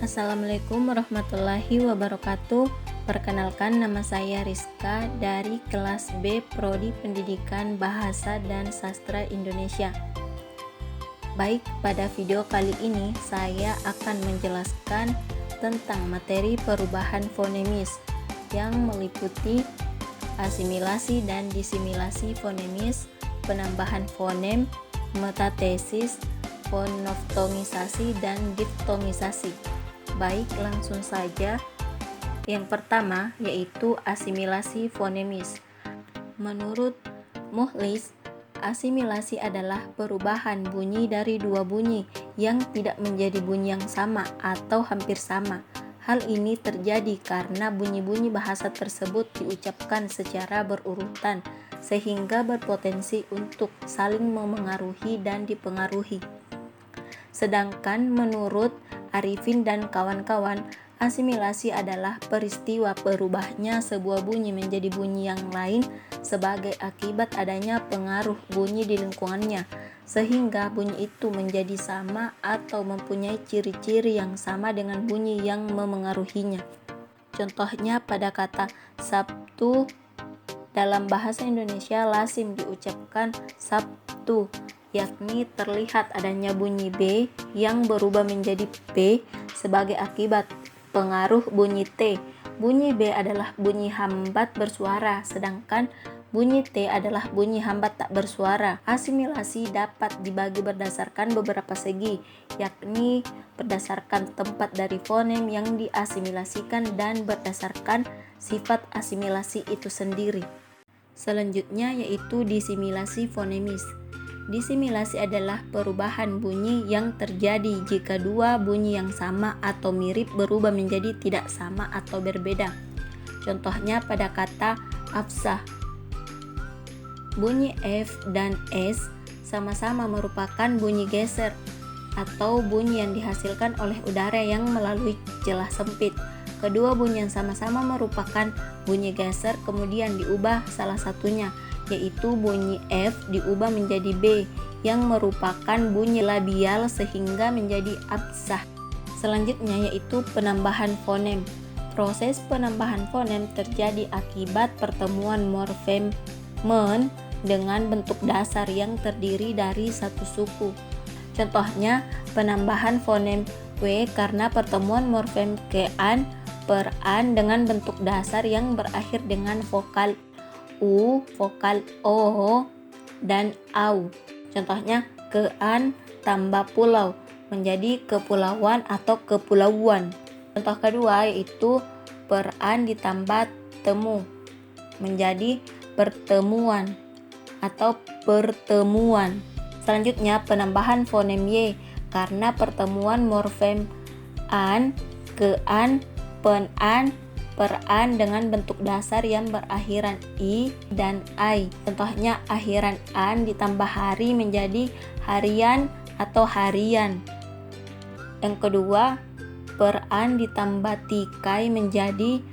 Assalamualaikum warahmatullahi wabarakatuh. Perkenalkan, nama saya Rizka dari kelas B Prodi Pendidikan Bahasa dan Sastra Indonesia. Baik, pada video kali ini saya akan menjelaskan tentang materi perubahan fonemis yang meliputi asimilasi dan disimilasi fonemis, penambahan fonem, metatesis, fonoftongisasi, dan diftongisasi. Baik, langsung saja. Yang pertama yaitu asimilasi fonemis. Menurut Muhlis, asimilasi adalah perubahan bunyi dari dua bunyi yang tidak menjadi bunyi yang sama atau hampir sama. Hal ini terjadi karena bunyi-bunyi bahasa tersebut diucapkan secara berurutan sehingga berpotensi untuk saling memengaruhi dan dipengaruhi. Sedangkan menurut Arifin dan kawan-kawan, asimilasi adalah peristiwa berubahnya sebuah bunyi menjadi bunyi yang lain sebagai akibat adanya pengaruh bunyi di lingkungannya, sehingga bunyi itu menjadi sama atau mempunyai ciri-ciri yang sama dengan bunyi yang memengaruhinya. Contohnya pada kata Sabtu, dalam bahasa Indonesia lazim diucapkan Sabtu, yakni terlihat adanya bunyi B yang berubah menjadi P sebagai akibat pengaruh bunyi T. Bunyi B adalah bunyi hambat bersuara, sedangkan bunyi T adalah bunyi hambat tak bersuara. Asimilasi dapat dibagi berdasarkan beberapa segi, yakni berdasarkan tempat dari fonem yang diasimilasikan dan berdasarkan sifat asimilasi itu sendiri. Selanjutnya yaitu disimilasi fonemis. Disimilasi adalah perubahan bunyi yang terjadi jika dua bunyi yang sama atau mirip berubah menjadi tidak sama atau berbeda. Contohnya pada kata afsah. Bunyi F dan S sama-sama merupakan bunyi geser atau bunyi yang dihasilkan oleh udara yang melalui celah sempit. Kedua bunyi yang sama-sama merupakan bunyi geser kemudian diubah salah satunya, yaitu bunyi F diubah menjadi B yang merupakan bunyi labial sehingga menjadi afsah. Selanjutnya yaitu penambahan fonem. Proses penambahan fonem terjadi akibat pertemuan morfem men dengan bentuk dasar yang terdiri dari satu suku. Contohnya penambahan fonem W karena pertemuan morfem kean per an dengan bentuk dasar yang berakhir dengan vokal U, vokal O, dan AU. Contohnya kean tambah pulau menjadi kepulauan atau kepulauan. Contoh kedua yaitu peran ditambah temu menjadi pertemuan atau pertemuan. Selanjutnya penambahan fonem Y karena pertemuan morfem an, kean, penan, peran dengan bentuk dasar yang berakhiran i dan ai. Contohnya akhiran an ditambah hari menjadi harian atau harian. Yang kedua, peran ditambah tikai menjadi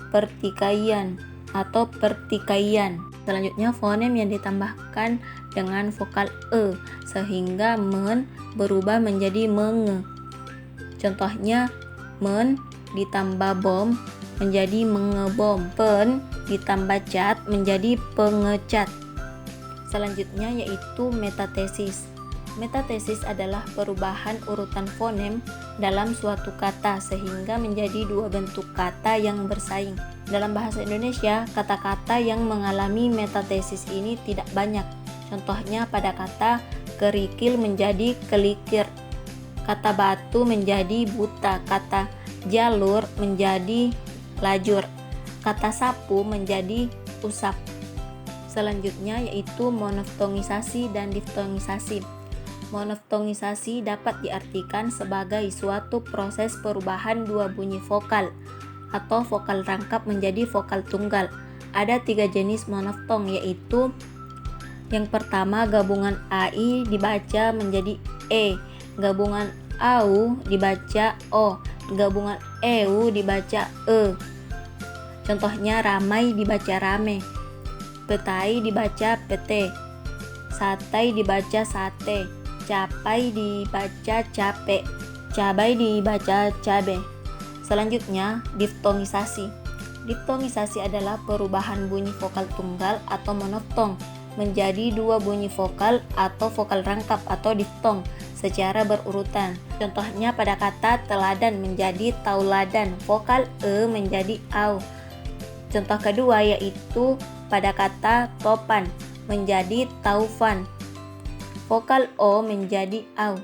pertikaian atau pertikaian. Selanjutnya fonem yang ditambahkan dengan vokal e sehingga men berubah menjadi menge. Contohnya men ditambah bom menjadi mengebom, pen ditambah cat menjadi pengecat. Selanjutnya yaitu metatesis. Metatesis adalah perubahan urutan fonem dalam suatu kata sehingga menjadi dua bentuk kata yang bersaing. Dalam bahasa Indonesia, kata-kata yang mengalami metatesis ini tidak banyak. Contohnya pada kata kerikil menjadi kelikir, kata batu menjadi buta, kata jalur menjadi lajur, kata sapu menjadi usap. Selanjutnya yaitu monoftongisasi dan diftongisasi. Monoftongisasi dapat diartikan sebagai suatu proses perubahan dua bunyi vokal atau vokal rangkap menjadi vokal tunggal. Ada 3 jenis monoftong, yaitu yang pertama gabungan AI dibaca menjadi E, gabungan AU dibaca O, gabungan EU dibaca E. Contohnya ramai dibaca rame, petai dibaca pete, satai dibaca sate, capai dibaca capek, Cabai dibaca cabe. Selanjutnya, diftongisasi. Diftongisasi adalah perubahan bunyi vokal tunggal atau monoftong menjadi dua bunyi vokal atau vokal rangkap atau diftong secara berurutan. Contohnya pada kata teladan menjadi tauladan, vokal e menjadi au. Contoh kedua yaitu pada kata topan menjadi taufan, vokal o menjadi au.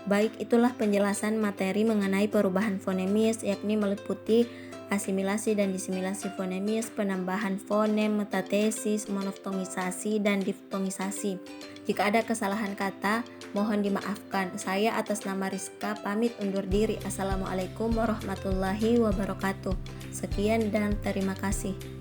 Baik, itulah penjelasan materi mengenai perubahan fonemis, yakni meliputi asimilasi dan disimilasi fonemis, penambahan fonem, metatesis, monoftongisasi, dan diftongisasi. Jika ada kesalahan kata, mohon dimaafkan. Saya atas nama Rizka pamit undur diri. Assalamualaikum warahmatullahi wabarakatuh. Sekian dan terima kasih.